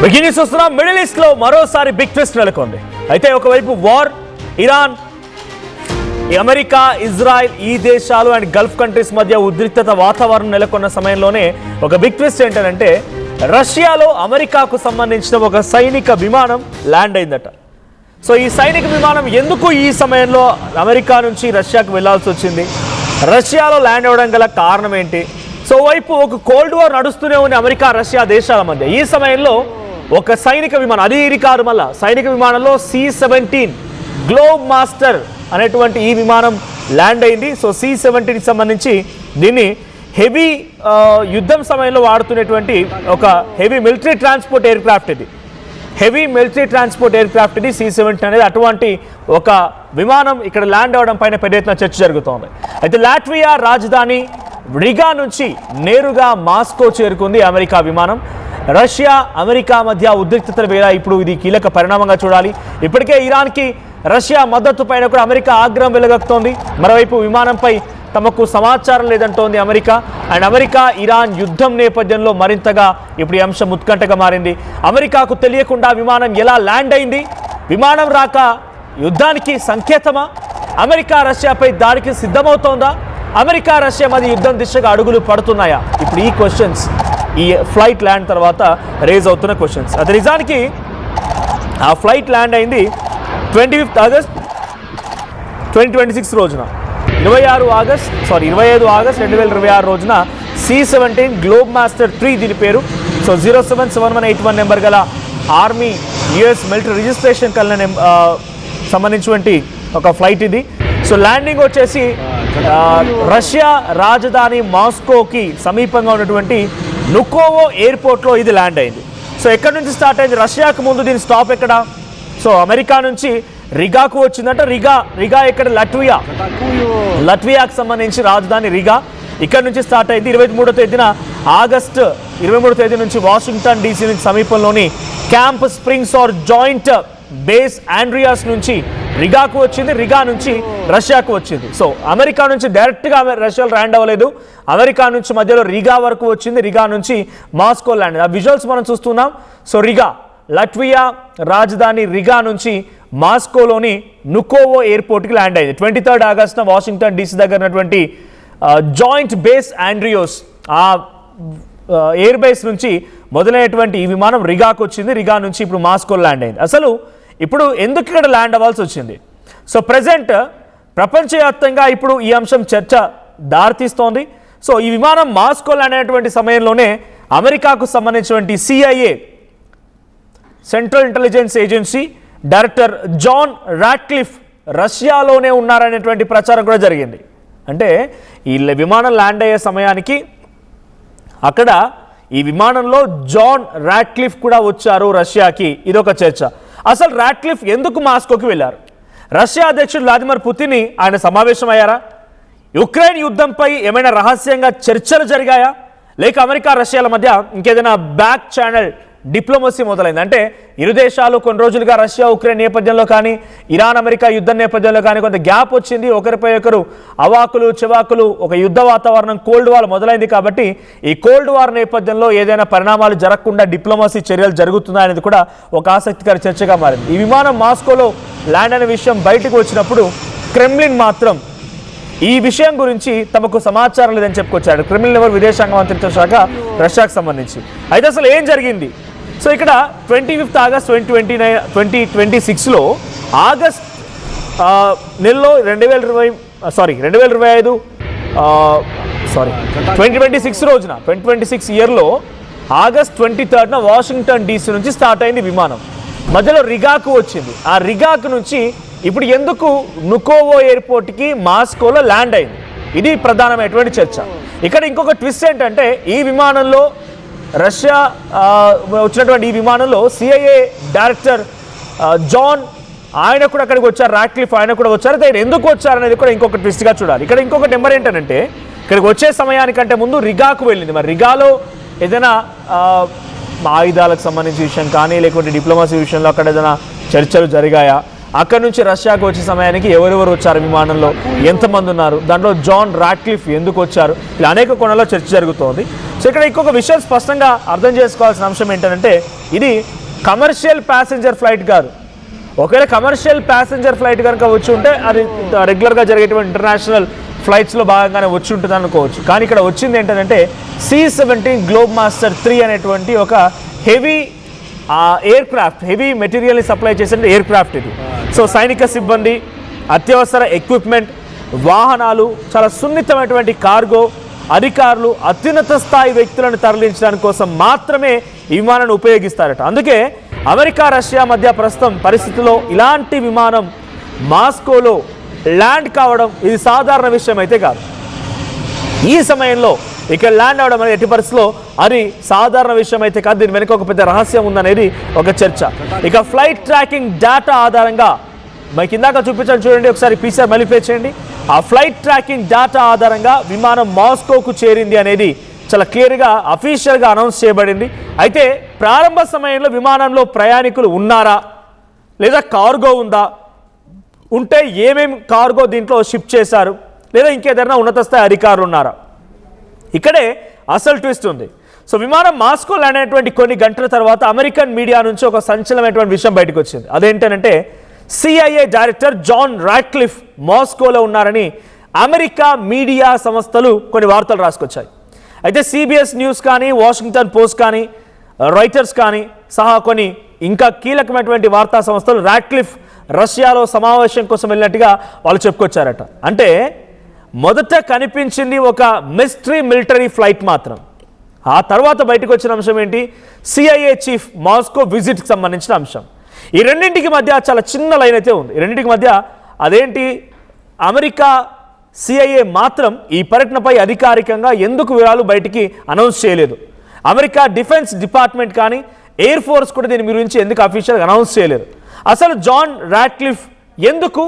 Breaking news వస్తున్నాం. Middle east లో మరోసారి బిగ్ ట్విస్ట్ నెలకొంది. అయితే ఒకవైపు వార్, ఇరాన్, అమెరికా, ఇజ్రాయెల్ ఈ దేశాలు అండ్ గల్ఫ్ కంట్రీస్ మధ్య ఉద్రిక్తత వాతావరణం నెలకొన్న సమయంలోనే ఒక బిగ్ ట్విస్ట్ ఏంటంటే రష్యాలో అమెరికాకు సంబంధించిన ఒక సైనిక విమానం ల్యాండ్ అయిందట. సో ఈ సైనిక విమానం ఎందుకు ఈ సమయంలో అమెరికా నుంచి రష్యాకు వెళ్లాల్సి వచ్చింది, రష్యాలో ల్యాండ్ అవ్వడం గల కారణం ఏంటి? సో వైపు ఒక కోల్డ్ వార్ నడుస్తూనే ఉంది అమెరికా రష్యా దేశాల మధ్య. ఈ సమయంలో ఒక సైనిక విమానం, అది ఇది కాదు మళ్ళా, సైనిక విమానంలో C-17 గ్లోబ్ మాస్టర్ అనేటువంటి ఈ విమానం ల్యాండ్ అయింది. సో C-17కి సంబంధించి దీన్ని హెవీ యుద్ధం సమయంలో వాడుతున్నటువంటి ఒక heavy military transport aircraft. ఇది heavy military transport aircraft ఇది C-17 అనేది. అటువంటి ఒక విమానం ఇక్కడ ల్యాండ్ అవ్వడం పైన పెద్ద ఎత్తున చర్చ జరుగుతోంది. అయితే లాట్వియా రాజధాని రిగా నుంచి నేరుగా మాస్కో చేరుకుంది అమెరికా విమానం. రష్యా అమెరికా మధ్య ఉద్రిక్తతల వేళ ఇప్పుడు ఇది కీలక పరిణామంగా చూడాలి. ఇప్పటికే ఇరాన్కి రష్యా మద్దతు పైన కూడా అమెరికా ఆగ్రహం వెలుగక్కుతోంది. మరోవైపు విమానంపై తమకు సమాచారం లేదంటోంది అమెరికా. అండ్ అమెరికా ఇరాన్ యుద్ధం నేపథ్యంలో మరింతగా ఇప్పుడు ఈ అంశం ఉత్కంఠగా మారింది. అమెరికాకు తెలియకుండా విమానం ఎలా ల్యాండ్ అయింది? విమానం రాక యుద్ధానికి సంకేతమా? అమెరికా రష్యాపై దాడికి సిద్ధమవుతోందా? అమెరికా రష్యా మధ్య యుద్ధం దిశగా అడుగులు పడుతున్నాయా? ఇప్పుడు ఈ క్వశ్చన్స్ ఈ ఫ్లైట్ ల్యాండ్ తర్వాత రేజ్ అవుతున్న క్వశ్చన్స్. అది నిజానికి ఆ ఫ్లైట్ ల్యాండ్ అయింది 25 ఆగస్ట్ 2026 రోజున, 25 ఆగస్ట్ 2026 రోజున C-17 గ్లోబ్ మాస్టర్ 3 దీని పేరు. సో 077181 నెంబర్ గల ఆర్మీ US మిలిటరీ రిజిస్ట్రేషన్ కలిగిన సంబంధించినటువంటి ఒక ఫ్లైట్ ఇది. సో ల్యాండింగ్ వచ్చేసి రష్యా రాజధాని మాస్కోకి సమీపంగా ఉన్నటువంటి నుకోవో ఎయిర్పోర్ట్లో ఇది ల్యాండ్ అయింది. సో ఎక్కడి నుంచి స్టార్ట్ అయింది? రష్యాకు ముందు దీని స్టాప్ ఎక్కడ? సో అమెరికా నుంచి రిగాకు వచ్చిందంట. రిగా ఎక్కడ? లట్వియాకు సంబంధించి రాజధాని రిగా. ఇక్కడ నుంచి స్టార్ట్ అయింది. 23వ తేదీన ఆగస్టు 23వ తేదీ నుంచి వాషింగ్టన్ DC నుంచి సమీపంలోని Camp Springs or Joint Base Andrews నుంచి రిగాకు వచ్చింది. రిగా నుంచి రష్యాకు వచ్చింది. సో అమెరికా నుంచి డైరెక్ట్గా రష్యాలో ల్యాండ్ అవ్వలేదు. అమెరికా నుంచి మధ్యలో రిగా వరకు వచ్చింది. రిగా నుంచి మాస్కో ల్యాండ్. ఆ విజువల్స్ మనం చూస్తున్నాం. సో రిగా, లట్వియా రాజధాని రిగా నుంచి మాస్కోలోని నుకోవో ఎయిర్పోర్ట్కి ల్యాండ్ అయింది. 23 ఆగస్టున వాషింగ్టన్ DC దగ్గర ఉన్నటువంటి జాయింట్ బేస్ ఆండ్రియోస్ ఆ ఎయిర్ బేస్ నుంచి మొదలైనటువంటి ఈ విమానం రిగాకు వచ్చింది. రిగా నుంచి ఇప్పుడు మాస్కో ల్యాండ్ అయింది. అసలు ఇప్పుడు ఎందుకు ఇక్కడ ల్యాండ్ అవ్వాల్సి వచ్చింది? సో ప్రజెంట్ ప్రపంచవ్యాప్తంగా ఇప్పుడు ఈ అంశం చర్చ దారితీస్తోంది. సో ఈ విమానం మాస్కో ల్యాండ్ అయినటువంటి సమయంలోనే అమెరికాకు సంబంధించినటువంటి CIA Central Intelligence Agency director John Ratcliffe రష్యాలోనే ఉన్నారనేటువంటి ప్రచారం కూడా జరిగింది. అంటే ఈ విమానం ల్యాండ్ అయ్యే సమయానికి అక్కడ ఈ విమానంలో జాన్ రాట్క్లిఫ్ కూడా వచ్చారు రష్యాకి. ఇదొక చర్చ. అసలు రాట్క్లిఫ్ ఎందుకు మాస్కోకి వెళ్ళారు? రష్యా అధ్యక్షుడు వ్లాదిమిర్ పుతిన్ ఆయన సమావేశం అయ్యారా? యుక్రెయిన్ యుద్ధంపై ఏమైనా రహస్యంగా చర్చలు జరిగాయా? లేక అమెరికా రష్యాల మధ్య ఇంకేదైనా బ్యాక్ ఛానల్ డిప్లొమసీ మొదలైంది? అంటే ఇరు దేశాలు కొన్ని రోజులుగా రష్యా ఉక్రెయిన్ నేపథ్యంలో కానీ, ఇరాన్ అమెరికా యుద్ధం నేపథ్యంలో కానీ కొంత గ్యాప్ వచ్చింది. ఒకరిపై ఒకరు అవాకులు చెవాకులు, ఒక యుద్ధ వాతావరణం, కోల్డ్ వార్ మొదలైంది. కాబట్టి ఈ కోల్డ్ వార్ నేపథ్యంలో ఏదైనా పరిణామాలు జరగకుండా డిప్లొమసీ చర్యలు జరుగుతుందా అనేది కూడా ఒక ఆసక్తికర చర్చగా మారింది. ఈ విమానం మాస్కోలో ల్యాండ్ అనే విషయం బయటకు వచ్చినప్పుడు క్రెమ్లిన్ మాత్రం ఈ విషయం గురించి తమకు సమాచారం లేదని చెప్పుకొచ్చాడు. క్రెమ్లిన్ ఎవరు? విదేశాంగ మంత్రిత్వ శాఖ, రష్యాకు సంబంధించి. అయితే అసలు ఏం జరిగింది? సో ఇక్కడ 25 ఆగస్ట్ 2026లో ఆగస్ట్ నెలలో 2026 రోజున 2026 ఇయర్లో ఆగస్ట్ 23న వాషింగ్టన్ DC నుంచి స్టార్ట్ అయింది విమానం. మధ్యలో రిగాకు వచ్చింది. ఆ రిగాకు నుంచి ఇప్పుడు ఎందుకు నుకోవో ఎయిర్పోర్ట్కి మాస్కోలో ల్యాండ్ అయింది? ఇది ప్రధానమైనటువంటి చర్చ. ఇక్కడ ఇంకొక ట్విస్ట్ ఏంటంటే ఈ విమానంలో రష్యా వచ్చినటువంటి ఈ విమానంలో CIA డైరెక్టర్ జాన్ ఆయన కూడా అక్కడికి వచ్చారు. రాట్క్లిఫ్ ఆయన కూడా వచ్చారు. ఆయన ఎందుకు వచ్చారనేది కూడా ఇంకొక ట్విస్ట్గా చూడాలి. ఇక్కడ ఇంకొక నెంబర్ ఏంటంటే ఇక్కడికి వచ్చే సమయానికంటే ముందు రిగాకు వెళ్ళింది. మరి రిగాలో ఏదైనా ఆయుధాలకు సంబంధించిన విషయం కానీ, లేకుంటే డిప్లొమసీ విషయంలో అక్కడ ఏదైనా చర్చలు జరిగాయా? అక్కడ నుంచి రష్యాకు వచ్చే సమయానికి ఎవరెవరు వచ్చారు, విమానంలో ఎంతమంది ఉన్నారు, దాంట్లో జాన్ రాట్క్లిఫ్ ఎందుకు వచ్చారు, ఇలా అనేక కోణాల్లో చర్చ జరుగుతోంది. సో ఇక్కడ ఇంకొక విషయం స్పష్టంగా అర్థం చేసుకోవాల్సిన అంశం ఏంటంటే ఇది కమర్షియల్ ప్యాసింజర్ ఫ్లైట్ కాదు. ఒకవేళ కమర్షియల్ ప్యాసింజర్ ఫ్లైట్ కనుక వచ్చి ఉంటే అది రెగ్యులర్గా జరిగేటువంటి ఇంటర్నేషనల్ ఫ్లైట్స్లో భాగంగానే వచ్చి ఉంటుంది అనుకోవచ్చు. కానీ ఇక్కడ వచ్చింది ఏంటంటే C-17 గ్లోబ్ మాస్టర్ 3 అనేటువంటి ఒక హెవీ ఎయిర్ క్రాఫ్ట్, హెవీ మెటీరియల్ని సప్లై చేసే ఎయిర్ క్రాఫ్ట్ ఇది. సో సైనిక సిబ్బంది, అత్యవసర ఎక్విప్మెంట్, వాహనాలు, చాలా సున్నితమైనటువంటి కార్గో, అధికారులు, అత్యున్నత స్థాయి వ్యక్తులను తరలించడానికి కోసం మాత్రమే ఈ విమానాన్ని ఉపయోగిస్తారట. అందుకే అమెరికా రష్యా మధ్య ప్రస్తుతం పరిస్థితుల్లో ఇలాంటి విమానం మాస్కోలో ల్యాండ్ కావడం ఇది సాధారణ విషయం అయితే కాదు. ఈ సమయంలో ఇక్కడ ల్యాండ్ అవడం అనేది ఎట్టి పరిస్థితిలో అది సాధారణ విషయం అయితే కాదు. దీని వెనుక ఒక పెద్ద రహస్యం ఉందనేది ఒక చర్చ. ఇక ఫ్లైట్ ట్రాకింగ్ డేటా ఆధారంగా మీకు ఇందాక చూపించాను చూడండి, ఒకసారి పీసీఆర్ మళ్ళీ ప్లే చేయండి. ఆ ఫ్లైట్ ట్రాకింగ్ డేటా ఆధారంగా విమానం మాస్కోకు చేరింది అనేది చాలా క్లియర్గా అఫీషియల్గా అనౌన్స్ చేయబడింది. అయితే ప్రారంభ సమయంలో విమానంలో ప్రయాణికులు ఉన్నారా, లేదా కార్గో ఉందా, ఉంటే ఏమేమి కార్గో దీంట్లో షిప్ చేశారు, లేదా ఇంకేదైనా ఉన్నత స్థాయి అధికారులు ఉన్నారా, ఇక్కడే అసలు ట్విస్ట్ ఉంది. సో విమానం మాస్కో ల్యాండ్ అయినటువంటి కొన్ని గంటల తర్వాత అమెరికన్ మీడియా నుంచి ఒక సంచలనమైనటువంటి విషయం బయటకు వచ్చింది. అదేంటంటే CIA డైరెక్టర్ జాన్ రాట్క్లిఫ్ మాస్కోలో ఉన్నారని అమెరికా మీడియా సంస్థలు కొన్ని వార్తలు రాసుకొచ్చాయి. అయితే CBS న్యూస్ కానీ, వాషింగ్టన్ పోస్ట్ కానీ, రాయిటర్స్ కానీ సహా కొన్ని ఇంకా కీలకమైనటువంటి వార్తా సంస్థలు రాట్క్లిఫ్ రష్యాలో సమావేశం కోసం వెళ్ళినట్టుగా వాళ్ళు చెప్పుకొచ్చారట. అంటే మొదట కనిపించింది ఒక మిస్టరీ మిలిటరీ ఫ్లైట్ మాత్రం. ఆ తర్వాత బయటకు వచ్చిన అంశం ఏంటి, CIA చీఫ్ మాస్కో విజిట్కి సంబంధించిన అంశం. ఈ రెండింటికి మధ్య చాలా చిన్న లైన్ అయితే ఉంది. ఈ రెండింటికి మధ్య అదేంటి, అమెరికా CIA మాత్రం ఈ పర్యటనపై అధికారికంగా ఎందుకు వివరాలు బయటికి అనౌన్స్ చేయలేదు. అమెరికా డిఫెన్స్ డిపార్ట్మెంట్ కానీ, ఎయిర్ ఫోర్స్ కూడా దీని గురించి ఎందుకు అఫీషియల్గా అనౌన్స్ చేయలేదు. అసలు జాన్ రాట్క్లిఫ్ ఎందుకు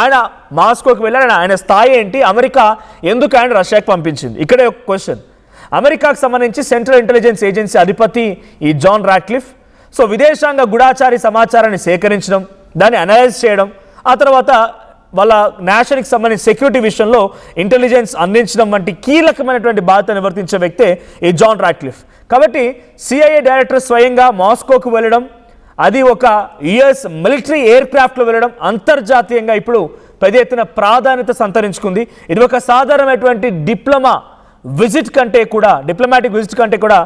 ఆయన మాస్కోకి వెళ్ళాడు, ఆయన స్థాయి ఏంటి, అమెరికా ఎందుకు ఆయన రష్యాకి పంపించింది, ఇక్కడే ఒక క్వశ్చన్. అమెరికాకు సంబంధించి సెంట్రల్ ఇంటెలిజెన్స్ ఏజెన్సీ అధిపతి ఈ జాన్ రాట్క్లిఫ్. సో విదేశాంగ గూఢాచారి సమాచారాన్ని సేకరించడం, దాన్ని అనలైజ్ చేయడం, ఆ తర్వాత వాళ్ళ నేషనల్కి సంబంధించిన సెక్యూరిటీ విషయంలో ఇంటెలిజెన్స్ అందించడం వంటి కీలకమైనటువంటి బాధ్యత నిర్వర్తించే వ్యక్తే ఈ జాన్ రాట్క్లిఫ్. కాబట్టి CIA డైరెక్టర్ స్వయంగా మాస్కోకు వెళ్ళడం, అది ఒక US మిలిటరీ ఎయిర్ క్రాఫ్ట్లో వెళ్ళడం అంతర్జాతీయంగా ఇప్పుడు పెద్ద ఎత్తున ప్రాధాన్యత సంతరించుకుంది. ఇది ఒక సాధారణమైనటువంటి డిప్లొమాటిక్ విజిట్ కంటే కూడా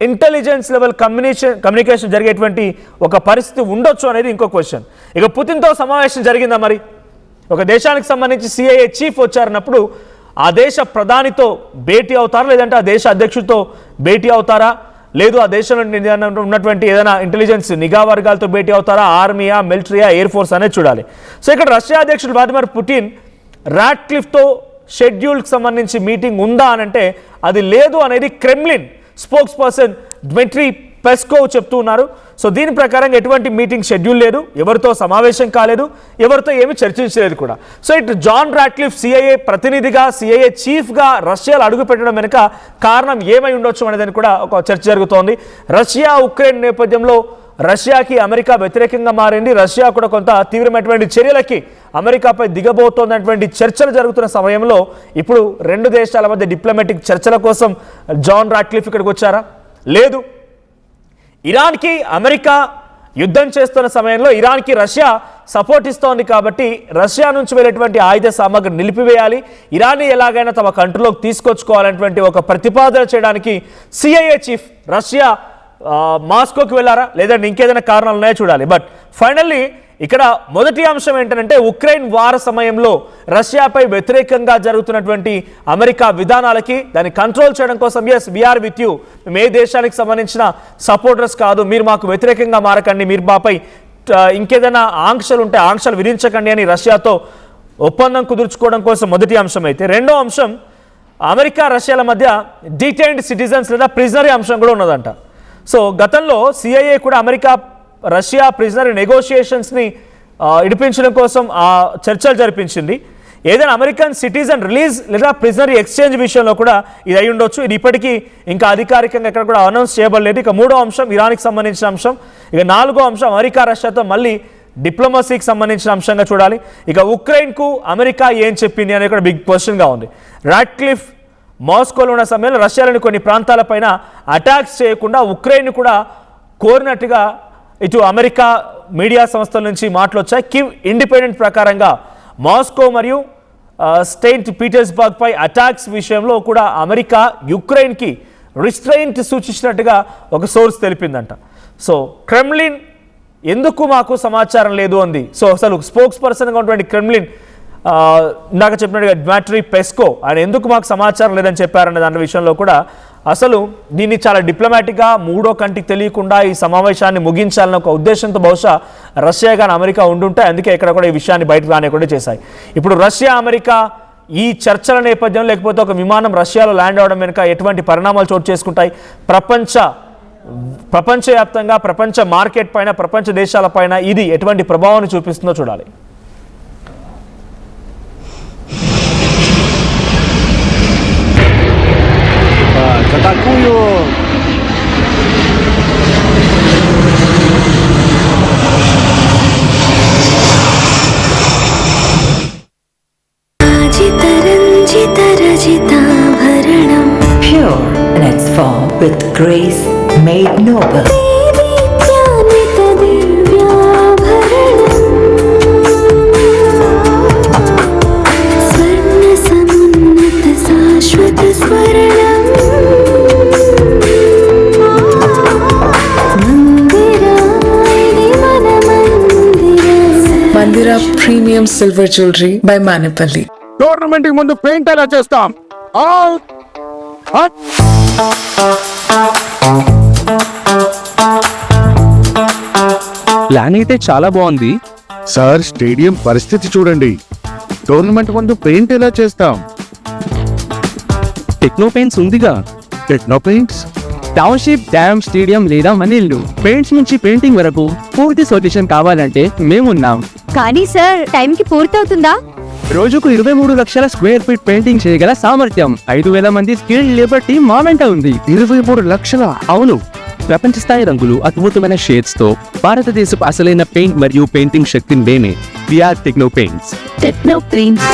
ఇంటెలిజెన్స్ లెవెల్ కమ్యూనికేషన్ జరిగేటువంటి ఒక పరిస్థితి ఉండొచ్చు అనేది ఇంకో క్వశ్చన్. ఇక పుతిన్తో సమావేశం జరిగిందా మరి? ఒక దేశానికి సంబంధించి CIA చీఫ్ వచ్చారన్నప్పుడు ఆ దేశ ప్రధానితో భేటీ అవుతారా, లేదంటే ఆ దేశ అధ్యక్షుడితో భేటీ అవుతారా, లేదు ఆ దేశంలో ఉన్నటువంటి ఏదైనా ఇంటెలిజెన్స్ నిఘా వర్గాలతో భేటీ అవుతారా, ఆర్మీయా, మిలిటరీయా, ఎయిర్ ఫోర్స్ అనేది చూడాలి. సో ఇక్కడ రష్యా అధ్యక్షుడు వ్లాదిమిర్ పుటిన్ రాట్క్లిఫ్తో షెడ్యూల్కి సంబంధించి మీటింగ్ ఉందా అనంటే అది లేదు అనేది క్రెమ్లిన్ స్పోక్స్ పర్సన్ డ్మిట్రీ పెస్కోవ్ చెప్తూ ఉన్నారు. సో దీని ప్రకారం ఎటువంటి మీటింగ్ షెడ్యూల్ లేదు, ఎవరితో సమావేశం కాలేదు, ఎవరితో ఏమి చర్చించలేదు కూడా. సో ఇటు జాన్ రాట్క్లిఫ్ CIA ప్రతినిధిగా, CIA చీఫ్గా రష్యాలో అడుగు పెట్టడం వెనుక కారణం ఏమై ఉండొచ్చు అనేదని కూడా ఒక చర్చ జరుగుతోంది. రష్యా ఉక్రెయిన్ నేపథ్యంలో రష్యాకి అమెరికా వ్యతిరేకంగా మారింది. రష్యా కూడా కొంత తీవ్రమైనటువంటి చర్యలకి అమెరికాపై దిగబోతోందనేటువంటి చర్చలు జరుగుతున్న సమయంలో ఇప్పుడు రెండు దేశాల మధ్య డిప్లొమాటిక్ చర్చల కోసం జాన్ రాట్క్లిఫ్ ఇక్కడికి వచ్చారా? లేదు. ఇరాన్కి అమెరికా యుద్ధం చేస్తున్న సమయంలో ఇరాన్కి రష్యా సపోర్ట్ ఇస్తోంది కాబట్టి రష్యా నుంచి వెళ్ళేటువంటి ఆయుధ సామాగ్రి నిలిపివేయాలి, ఇరాన్ని ఎలాగైనా తమ కంట్రోల్లోకి తీసుకొచ్చుకోవాలనేటువంటి ఒక ప్రతిపాదన చేయడానికి CIA చీఫ్ రష్యా మాస్కోకి వెళ్ళారా, లేదంటే ఇంకేదైనా కారణాలు ఉన్నాయో చూడాలి. బట్ ఫైనల్లీ ఇక్కడ మొదటి అంశం ఏంటంటే ఉక్రెయిన్ వార సమయంలో రష్యాపై వ్యతిరేకంగా జరుగుతున్నటువంటి అమెరికా విధానాలకి దాన్ని కంట్రోల్ చేయడం కోసం ఎస్ వీఆర్ విత్ యూ, మేము ఏ దేశానికి సంబంధించిన సపోర్టర్స్ కాదు, మీరు మాకు వ్యతిరేకంగా మారకండి, మీరు మాపై ఇంకేదైనా ఆంక్షలు ఉంటే ఆంక్షలు విధించకండి అని రష్యాతో ఒప్పందం కుదుర్చుకోవడం కోసం మొదటి అంశం. అయితే రెండో అంశం అమెరికా రష్యాల మధ్య డిటైన్డ్ సిటిజన్స్ లేదా ప్రిజనరీ అంశం కూడా ఉన్నదంట. సో గతంలో CIA కూడా అమెరికా రష్యా ప్రిజనరీ నెగోషియేషన్స్ని ఇడిపించడం కోసం ఆ చర్చలు జరిపించింది. ఏదైనా అమెరికన్ సిటిజన్ రిలీజ్ లేదా ప్రిజనరీ ఎక్స్చేంజ్ విషయంలో కూడా ఇది అయి ఉండొచ్చు. ఇది ఇప్పటికీ ఇంకా అధికారికంగా ఎక్కడ కూడా అనౌన్స్ చేయబడలేదు. ఇక మూడో అంశం ఇరాన్కి సంబంధించిన అంశం. ఇక నాలుగో అంశం అమెరికా రష్యాతో మళ్ళీ డిప్లొమసీకి సంబంధించిన అంశంగా చూడాలి. ఇక ఉక్రెయిన్కు అమెరికా ఏం చెప్పింది అనేది కూడా బిగ్ క్వశ్చన్గా ఉంది. రాట్క్లిఫ్ మాస్కోలో ఉన్న సమయంలో రష్యాలోని కొన్ని ప్రాంతాలపైన అటాక్స్ చేయకుండా ఉక్రెయిన్ కూడా కోరినట్టుగా ఇటు అమెరికా మీడియా సంస్థల నుంచి మాటలు వచ్చాయి. కివ్ ఇండిపెండెంట్ ప్రకారంగా మాస్కో మరియు సెయింట్ పీటర్స్బర్గ్ పై అటాక్స్ విషయంలో కూడా అమెరికా యుక్రెయిన్కి రిస్ట్రెయింట్ సూచించినట్టుగా ఒక సోర్స్ తెలిపిందంట. సో క్రెమ్లిన్ ఎందుకు మాకు సమాచారం లేదు అంది. సో అసలు స్పోక్స్ పర్సన్గా ఉన్నటువంటి క్రెమ్లిన్ ఇందాక చెప్పినట్టుగా డ్మిట్రీ పెస్కో ఆయన ఎందుకు మాకు సమాచారం లేదని చెప్పారనే దాని విషయంలో కూడా అసలు దీన్ని చాలా డిప్లొమాటిక్గా మూడో కంటికి తెలియకుండా ఈ సమావేశాన్ని ముగించాలన్న ఒక ఉద్దేశంతో బహుశా రష్యా కానీ అమెరికా ఉండుంటాయి. అందుకే ఇక్కడ కూడా ఈ విషయాన్ని బయటకు రానికుండా చేశాయి. ఇప్పుడు రష్యా అమెరికా ఈ చర్చల నేపథ్యంలో లేకపోతే ఒక రష్యాలో ల్యాండ్ అవడం వెనుక ఎటువంటి పరిణామాలు చోటు చేసుకుంటాయి, ప్రపంచవ్యాప్తంగా ప్రపంచ మార్కెట్ పైన ప్రపంచ దేశాల పైన ఇది ఎటువంటి ప్రభావాన్ని చూపిస్తుందో చూడాలి. Atakują! Pure in its form with grace made noble. Mandira Premium Silver Jewelry by Manipali. Tournament కి ముందు పెయింట్ ఎలా చేస్తాం? ప్లాన్ అయితే చాలా బాగుంది సార్, స్టేడియం పరిస్థితి చూడండి. టోర్నమెంట్ ముందు పెయింట్ ఎలా చేస్తాం? టెక్నో పెయింట్స్ ఉందిగా. Techno paints, township, dam, stadium లేదా మనీళ్ళు పెయింట్స్ నుంచి పెయింటింగ్ వరకు పూర్తి సొల్యూషన్ కావాలంటే మేమున్నాం. కానీ సార్, టైంకి పూర్తవుతుందా? రోజుకు 23 లక్షల స్క్వేర్ ఫీట్ పెయింటింగ్ చేయగల సామర్థ్యం, 5,000 మంది స్కిల్డ్ లేబర్ టీం మా వెంట ఉంది. 23 లక్షల? అవును, ప్రపంచ స్థాయి రంగులు, అద్భుతమైన షేడ్స్ తో భారతదేశపు అసలైన పెయింట్ మరియు పెయింటింగ్ శక్తిని మేమే. We are Techno Paints. Techno Paints.